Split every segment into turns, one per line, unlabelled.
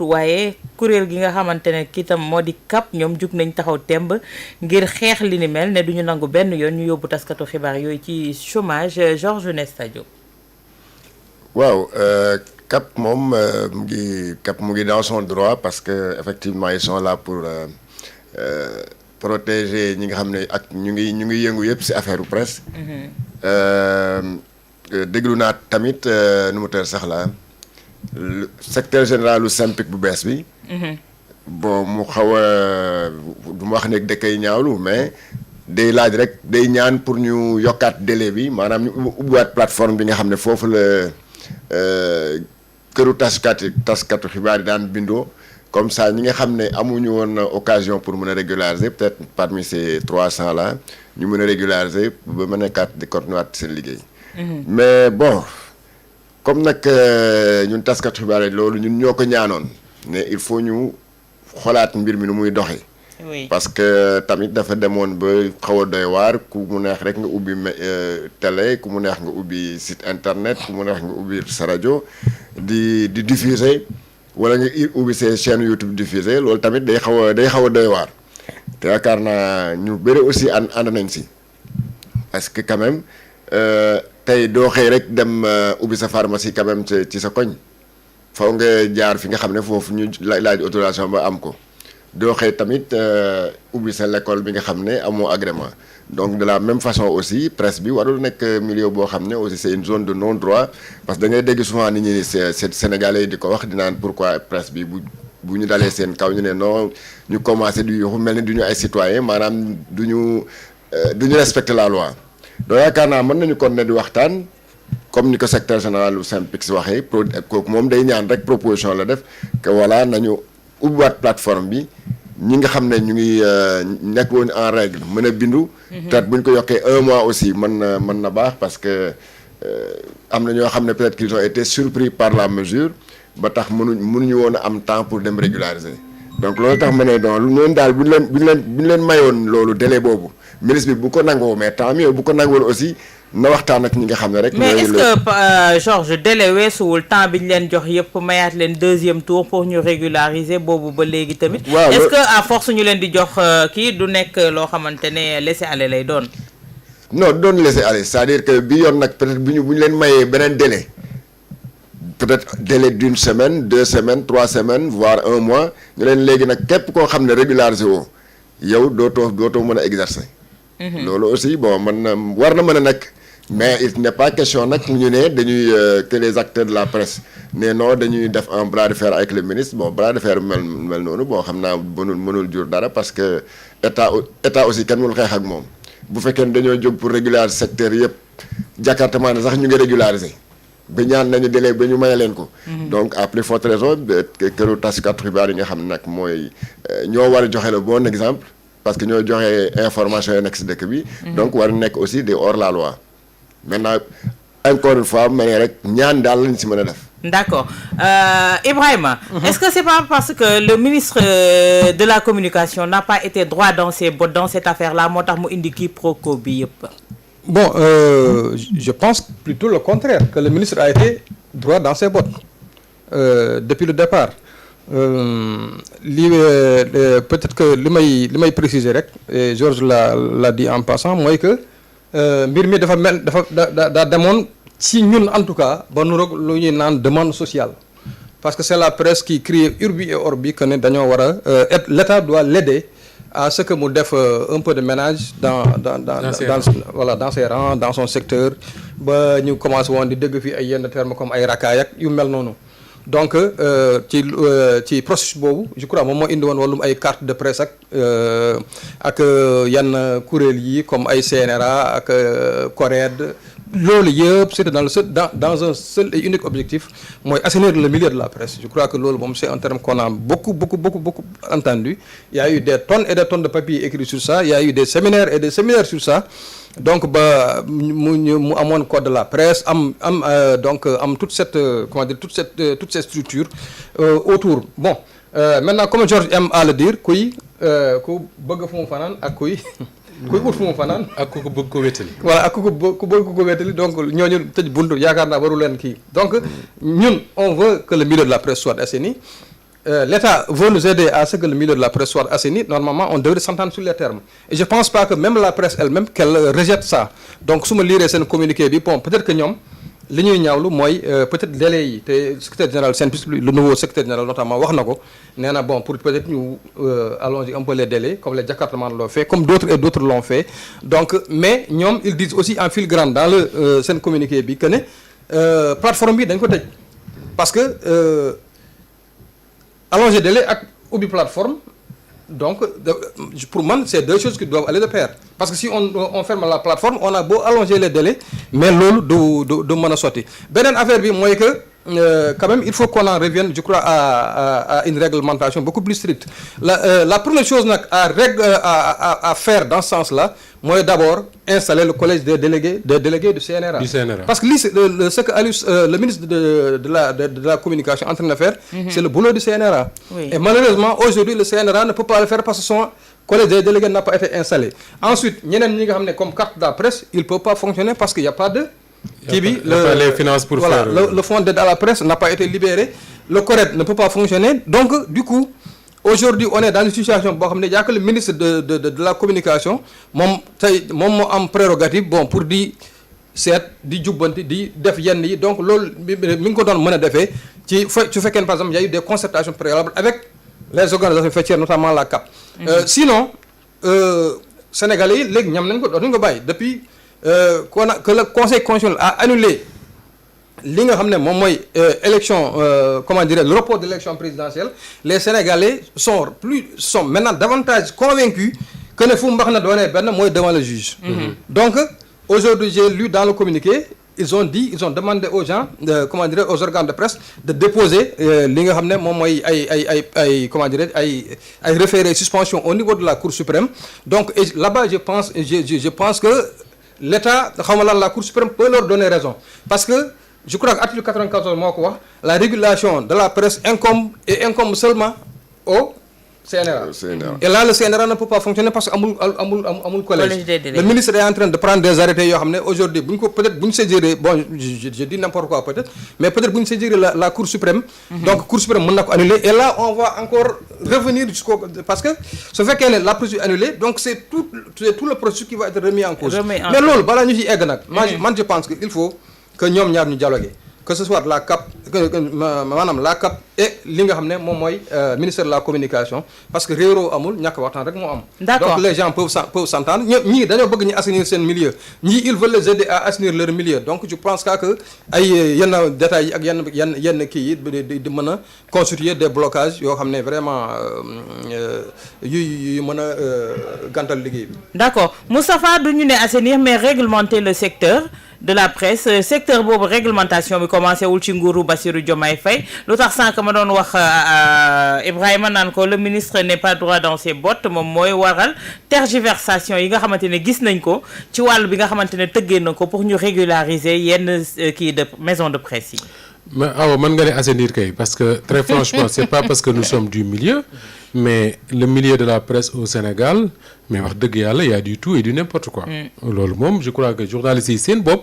waaye kuréel gi nga xamante ne kiitam moo di CAP ñoom jug nañ taxaw temb ngir xeex li ni mel ne duñu nangu benn yoon ñu yóbbu taskatu xibaar yooyu ci chômage. Georges Nesta Diop.
waaw CAP moom mu ngi dans son droit parce que effectivement ils sont là pour protéger ñi nga xam ne ak ñu ngi yëngu yëpp ci affaire presse. déglu naa tamit nu mu teel sax la secrétaire général lu SYNPICS bu bees bi. bon mu xaw a du ma wax ne da koy ñaawlu mais day laaj rek day ñaan pour ñu yokkaat délai bi maanaam ñu ubbiwaat plateforme bi nga xam ne foofu la këru taskatu xibaar yi daan bindoo comme ça ñi nga xam ne amuñu woon occasion pour mën a régulariser peut-être parmi ces 300 là ñu mën a régulariser ba mën a kat di continuer seen liggéey. mais bon comme nag ñun taskatu xibaar yi loolu ñun ñoo ko ñaanoon ne il faut ñu xolaat mbir mi nu muy doxee.
oui
parce que tamit dafa demoon ba xaw a doy waar ku mu neex rek nga ubbi télé ku mu neex nga ubbi site internet ku mu neex nga ubbi sa rajo di diffuser wala nga ubbi ses chaînes YouTube diffuser loolu tamit day xaw a doy waar. te yaakaar naa ñu bëri aussi ànd nañ si parce que quand même tey doo xëy rek dem ubbi sa pharmacie quand même ci sa koñ faw nga jaar fi nga xam ne foofu ñu laaj autorisation ba am ko. doo xëy tamit ubbi sa l'école bi nga xam ne amoo agrément donc de la même façon aussi presse bi warul nekk milieu boo xam ne aussi c'est une zone de non droit parce que da ngay dégg souvent nit ñi sénégalais yi di ko wax di naan pourquoi presse bi bu ñu dalee seen kaw ñu ne non ñu commencé du yuxu mel ni du ñu ay citoyen maanaam du ñu respecter la loi donc yaakaar naa mën nañu kon ne di waxtaan comme ni ko secrétaire général lu SYNPICS waxee kooku moom day ñaan rek proposition la def que voilà nañu ubbiwaat plateforme bi ñi nga xam ne ñu ngi nekk woon en règle mën a bindu. peut-être bu ñu ko yokkee 1 mois aussi mën na baax parce que am na ñoo xam ne peut-être qu'ils ont été surpris par la mesure ba tax mënuñu woon a am temps pour dem régulariser. donc loolu tax ma ne donc ñooñu daal bu ñu leen mayoon loolu délai boobu ministre bi bu ko nangoo mais tant mieux bu ko nangoon aussi. na waxtaan ak ñi nga xam ne rek.
mais est-ce que Georges délai weesuwul temps bi ñu leen jox yëpp mayaat leen 2e tour pour ñu régulariser boobu ba léegi tamit.
waaw
est-ce que à force ñu leen di jox kii du nekk loo xamante ne laisser-aller lay doon.
non doon laisser-aller c'est-à-dire que bi yoon nag peut-être bu ñu leen mayee beneen délai peut-être délai d'1 semaine 2 semaines 3 semaines voire 1 mois ñu leen léegi nag képp koo xam ne régulariser woo yow dootoo mën a exercer. loolu aussi bon war na mën a nekk. mais il n'est pas question nag ñu ne dañuy que les acteurs de la presse ne non dañuy def un bras de fer avec le ministre bon bras de fer mel noonu bon xam naa mënul jur dara parce que état aussi kenn mënul xeex ak moom bu fekkee ne dañoo jóg pour régulariser secteur yëpp jàkkaartement ne sax ñu ngi régulariser ba ñaan nañu délai ba ñu maye leen ko. donc à plus forte raison këru taskatu xibaar yi nga xam ne nag mooy ñoo war a joxe le bon exemple parce que ñoo joxe information yi nekk si dëkk bi. donc war nekk aussi des hors la loi. maintenant encore une fois ma ne rek ñaan daal lañ si mën a def.
d'accord Ibrahima. Est-ce que c'est pas parce que le ministre de la communication n'a pas été droit dans ses bottes dans cette affaire-là moo tax mu indi quiproquo bi yëpp.
bon je pense plutôt le contraire que le ministre a été droit dans ses bottes depuis le départ peut-être que li may préciser rek et Georges l'a dit en passant mooy que. mbir mi dafa demoon ci ñun en tout cas ba nu rek lu ñuy naan demande sociale parce que c'est la presse qui crie urbi et orbi que ne dañoo war a l'État doit l'aider à ce que mu def un peu de ménage dans ses rangs dans son secteur ba ñu commencé woon di dégg fii ay yenn termes comme ay rakaay ak yu mel noonu donc ci processus boobu je crois moom moo indi woon wàllum ay carte de presse ak yenn kuréel yi comme ay CNRA ak CORED loolu yëpp c'était dans un seul et unique objectif mooy assainir le milieu de la presse je crois que loolu moom c'est un terme qu'on a beaucoup entendu il y a eu des tonnes et des tonnes de papiers écrits sur ça il y a eu des séminaires et des séminaires sur ça donc ba mu amoon code de la presse am toute cette comment dire toute cette structure autour bon maintenant comme Georges aime à le dire ku bëgg fu mu fanaan ak kuy ut fu mu fanaan
ak ku bëgg ko wétali
voilà ak ku bëgg ko wétali donc ñooñu tëj buntu yaakaar naa waru leen kii donc ñun on veut que le milieu de la presse soit assaini l'État veut nous aider à ce que le milieu de la presse soit assaini, normalement on devrait s'entendre sur les termes. Et je pense pas que même la presse elle-même qu'elle rejette ça. Donc su ma lire seen communiqué bi bon peut-être que ñoom li ñuy ñaawlu mooy peut-être délai yi te secrétaire général SYNPICS le nouveau secrétaire général notamment wax na ko nee na bon pour peut-être ñu allonger un peu les délais comme les Jakartaman l'ont fait comme d'autres et d'autres l'ont fait. Donc mais ñoom ils disent aussi en filigrane dans le seen communiqué bi que ne plateforme bi dañ ko tëj parce que allonger délai ak ubbi plateforme donc pour man c'est deux choses qui doivent aller de pair parce que si on ferme la plateforme on a beau allonger les délais mais loolu du mën a sotti beneen affaire bi mooy que quand même il faut qu'on en revienne je crois à une réglementation beaucoup plus stricte la première chose nag à faire dans ce sens-là mooy d'abord installer le collège des délégués du CNRA. Parce que ce que Aliou le ministre de la communication est en train de faire, c'est le boulot du CNRA. Oui. Et malheureusement aujourd'hui le CNRA ne peut pas le faire parce que son collège des délégués n'a pas été installé. Ensuite ñeneen ñi nga xam ne comme carte de la presse il peut pas fonctionner parce qu'il y a pas de
les finances pour faire
le fonds d'aide à la presse n'a pas été libéré, le CORED ne peut pas fonctionner, donc du coup aujourd'hui on est dans une situation boo xam ne y a que le ministre de la communication moom moo am prérogative bon pour di seet di jubbanti di def yenn yi donc loolu mi ngi ko doon mën a defee ci su fekkee par exemple il y a eu des concertations préalables avec les organisations faîtières notamment la CAP. Sinon Sénégalais yi léegi ñam nañ ko dootuñu ko bàyyi depuis que le conseil constitutionnel a annulé li nga xam ne moom mooy élection comment dire le report de l'élection présidentielle les Sénégalais sont maintenant davantage convaincus que ne fu mbax na doonee benn mooy devant le juge. Donc aujourd'hui j'ai lu dans le communiqué ils ont demandé aux gens comment dire aux organes de presse de déposer li nga xam ne moom mooy ay comment dire ay référé suspension au niveau de la Cour suprême. Donc là-bas je pense que l'État xaw ma lan la Cour suprême peut leur donner raison parce que je crois que article 94 moo ko wax la régulation de la presse incombe seulement au CNRA. Et là le CNRA ne peut pas fonctionner parce que amul collège. Le ministre est en train de prendre des arrêtés yoo xam ne aujourd'hui bu ñu ko peut-être bu ñu saisiree bon je dis n'importe quoi peut-être mais peut-être bu ñu saisiree la Cour suprême. Donc Cour suprême mën na ko annuler et là on va encore revenir jusqu'au parce que su fekkee ne la procédure annulée donc c'est tout le processus qui va être remis en cause. Mais loolu balaa ñu ci egg nag. man je pense que il faut que ñoom ñaar ñu dialoguer que ce soit la CAP maanaam la CAP et li nga xam ne moom mooy ministère de la communication parce que réeroo amul ñàkk waxtaan rek moo am.
D'accord.
Donc les gens peuvent s'entendre ñii dañoo bëgg ñu assainir seen milieu ñii ils veulent les aider à assainir leur milieu donc je pense que ay yenn détails yi ak yenn kii yi di mën a constituer des blocages yoo xam ne vraiment yu mën a gàntal liggéey bi.
D'accord Moustapha du ñu ne assainir mais réglementer le secteur de la presse secteur boobu réglementation bi commencé wul ci nguuru Bassirou Diomaye Faye lu tax sànq ma doon wax Ibrahima naan ko le ministre n'est pas droit dans ses bottes moom mooy waral tergiversation yi nga xamante ne gis nañ ko ci wàll bi nga xamante ne tëggee na ko pour ñu régulariser yenn kii de maison de presse yi.
mais awa mën nga ne assainir kay parce que très franchement c'est pas parce que nous sommes du milieu mais le milieu de la presse au Sénégal mais wax dëgg yàlla y a du tout et du n'importe quoi. loolu moom je crois que journalistes yi seen bopp.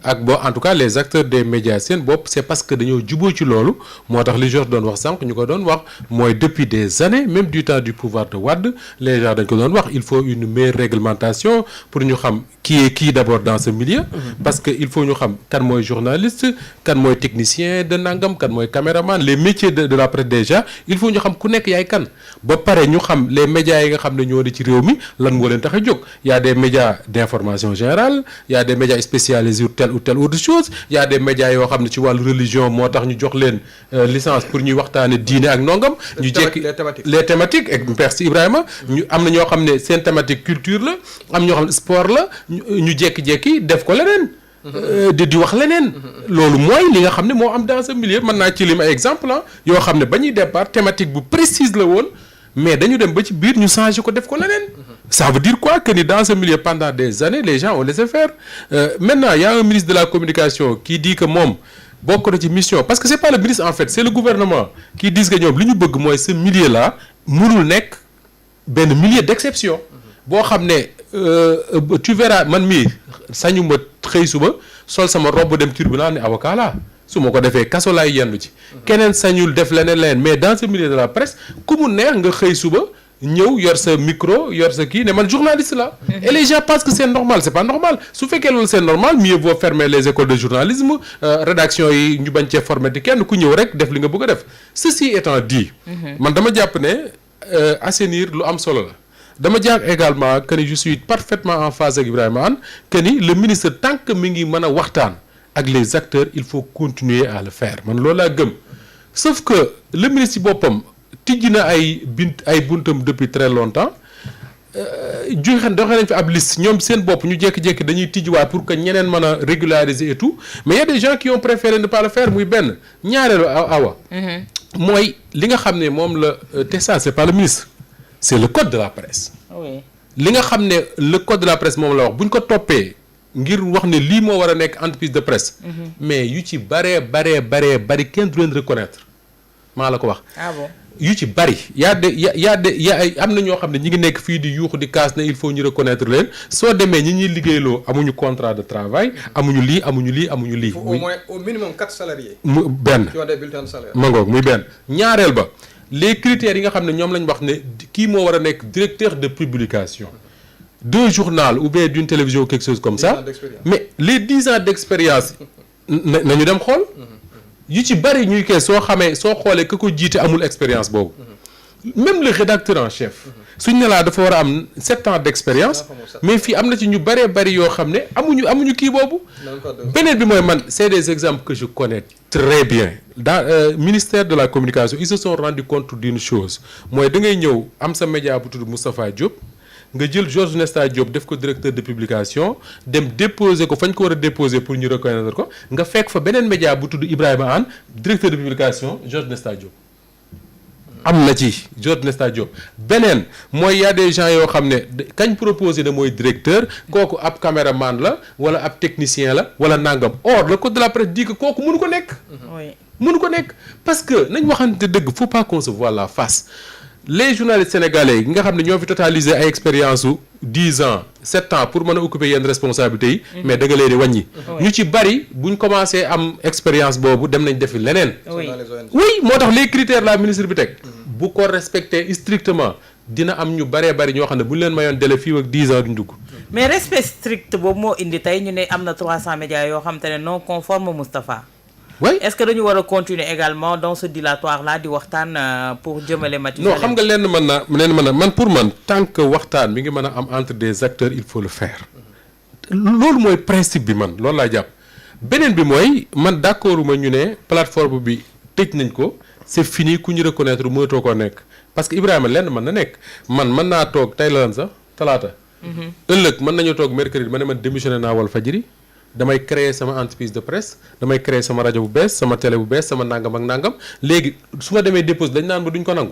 ak bo en tout cas les acteurs des médias seen bopp c'est parce que dañoo juboo ci loolu moo tax li Georges doon wax sànq ñu ko doon wax mooy depuis des années même du temps du pouvoir de Wade les gens dañ ko doon wax il faut une meilleure réglementation pour ñu xam qui est qui d'abord dans ce milieu. parce que il faut ñu xam kan mooy journaliste kan mooy technicien de nangam kan mooy caméraman les métiers de la presse déjà il faut ñu xam ku nekk yaay kan ba pare ñu xam les médias yi nga xam ne ñoo di ci réew mi lan moo leen tax a jóg y a des médias d'information générale y a des médias spécialisés sur telle ou telle autre chose y a des médias yoo xam ne ci wàllu religion moo tax ñu jox leen licence pour ñuy waxtaane diine ak nongam ñu jekki les thématiques ak merci Ibrahima ñu am na ñoo xam ne seen thématique culture la am ñoo xam ne sport la ñu jekki-jekki def ko leneen di wax leneen loolu mooy li nga xam ne moo am dans ce milieu mën naa ci lim ay exemple yoo xam ne ba ñuy départ thématique bu précise la woon mais dañu dem ba ci biir ñu changer ko def ko leneen ça veut dire quoi que ni dans ce milieu pendant des années les gens ont laissé faire maintenant il y a un ministre de la communication qui dit que moom bokk na ci mission parce que c'est pas le ministre en fait c'est le gouvernement qui dit que ñoom li ñu bëgg mooy ce milieu là mënul nekk benn milieu d'exception boo xam ne tu verras man mii sañu ma xëy suba sol sama robe dem tribunal ne avocat la su ma ko defee kaso laay yendu ci keneen sañul def leneen mais dans ce milieu de la presse ku mu neex nga xëy suba ñëw yor sa micro yor sa kii ne man journaliste la et les gens pensent que c'est normal c'est pas normal su fekkee loolu c'est normal mieux vaut fermer les écoles de journalisme rédaction yi ñu bañ cee former te kenn ku ñëw rek def li nga bëgg a def ceci étant dit man dama jàpp ne assainir lu am solo la dama jàpp également que ni je suis parfaitement en phase ak Ibrahima Anne que ni le ministre tant que mi ngi mën a waxtaan ak les acteurs il faut continuer à le faire man loolu laa gëm sauf que le ministre ci boppam tijji na ay buntam depuis très longtemps joxe doxee nañ fi ab liste ñoom seen bopp ñu jékki-jékki dañuy tijjiwaat pour que ñeneen mën a régulariser et tout mais il y a des gens qui ont préféré ne pas le faire muy benn ñaareelu awa mooy li nga xam ne moom la te ça c'est pas le ministre c'est le code de la presse
oui
li nga xam ne le code de la presse moom la wax bu ñu ko toppee ngir wax ne lii moo war a nekk entreprise de presse mais yu ci bari kenn du leen reconnaître maa la ko wax
ah bon
yu ci bari am na ñoo xam ne ñi ngi nekk fii di yuuxu di kaas ne il faut ñu reconnaître leen soo demee ñi ñuy liggéeyloo amuñu contrat de travail amuñu lii
au moins au minimum 4 salariés
mu benn
qui ont des bulletins de salaire
mangoog muy benn ñaareel ba les critères yi nga xam ne ñoom lañ wax ne kii moo war a nekk directeur de publication d'un journal ou bien d'une télévision ou quelque chose comme ça mais les 10 ans d'expérience nañu dem xool yu ci bari ñuy kee soo xoolee ka ko jiite amul expérience boobu même le rédacteur en chef suñ ne laa dafa war a am 7 ans d'expérience mais fii am na ci ñu bari yoo xam ne amuñu kii boobu beneen bi mooy man c'est des exemples que je connais très bien dans ministère de la communication ils se sont rendu compte d'une chose mooy da ngay ñëw am sa média bu tudd Moustapha Diop nga jël Georges Nesta Diop def ko directeur de publication dem déposer ko fañ ko war a déposer pour ñu reconnaître ko nga fekk fa beneen média bu tudd Ibrahima Anne directeur de publication Georges Nesta Diop am na ci Georges Nesta Diop beneen mooy y a des gens yoo xam ne kañ proposé na mooy directeur kooku ab caméraman la wala ab technicien la wala nangam or le code de la presse dit que kooku mënu ko nekk mënu ko nekk parce que nañ waxante dëgg faut pas qu'on se voile la face les journalistes sénégalais yi nga xam ne ñoo fi totalisé ay expérience su 10 ans 7 ans pour mën a occuper yenn responsabilités yi mais da nga leen di wàññi ñu ci bari buñ commencé am expérience boobu dem nañ defi leneen oui moo tax les critères la ministre bi teg bu ko respecter strictement dina am ñu bari ñoo xam ne bu ñu leen mayoon délai fii ak 10 ans duñ dugg
mais respect strict boobu moo indi tey ñu ne am na 300 médias yoo xam te ne non conforme Moustapha
oui
est-ce que dañu war a continuer également dans ce dilatoire là di waxtaan pour jëmale mati
non xam nga lenn mën na man pour man tant que waxtaan mi ngi mën a am entre des acteurs il faut le faire loolu mooy principe bi man loolu laa jàpp beneen bi mooy man d'accord ma ñu ne plateforme bi tëj nañ ko c'est fini ku ñu reconnaître mënatoo koo nekk parce que Ibrahima lenn mën na nekk man mën naa toog tey la lan sax talaata ëllëg mën nañu toog mercredi ma ne man démissionné naa Walfadjri damay créer sama entreprise de presse damay créer sama rajo bu bees sama télé bu bees sama nangam ak nangam léegi su ma demee déposé dañ naan ba duñ ko nangu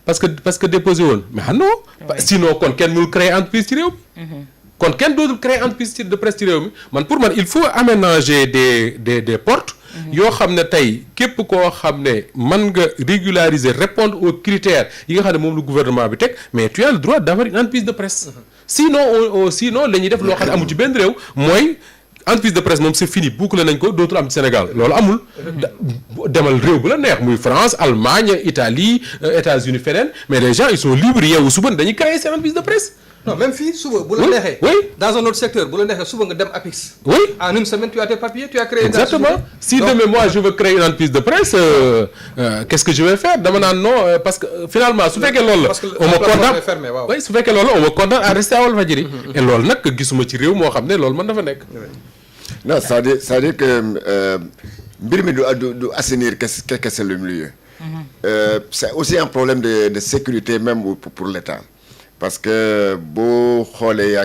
parce que déposé woon mais ah non sinon kon kenn mënul créer entreprise ci réew mi kon kenn dootul créer entreprise de presse ci réew mi man pour man il faut aménager des portes yoo xam ne tey képp koo xam ne mën nga régulariser répondre aux critères yi nga xam ne moom lu gouvernement bi teg mais tu as le droit d'avoir une entreprise de presse sinon la ñuy def loo xam ne amul ci benn réew mooy entreprise de presse moom c'est fini bouclé nañ ko dootul am ci Sénégal loolu amul demal réew bu la neex muy France Allemagne Italie États-Unis feneen mais les gens ils sont libres yeewu suba dañuy créer seen entreprise de presse
non même fii suba bu la neexee dans un autre secteur bu la neexee suba nga dem APIX en une semaine tu as tes papiers tu as créé
exactement si demain moi je veux créer une entreprise de presse qu'est-ce que je vais faire dama naan non parce que finalement su fekkee loolu la on me condamne oui su fekkee loolu la on me condamne à rester à Walfadjri et loolu nag gisuma ci réew moo xam ne loolu mën dafa nekk
non c'est-à-dire que mbir mi du assainir kese le milieu c'est aussi un problème de sécurité même pour l'État parce que boo xoolee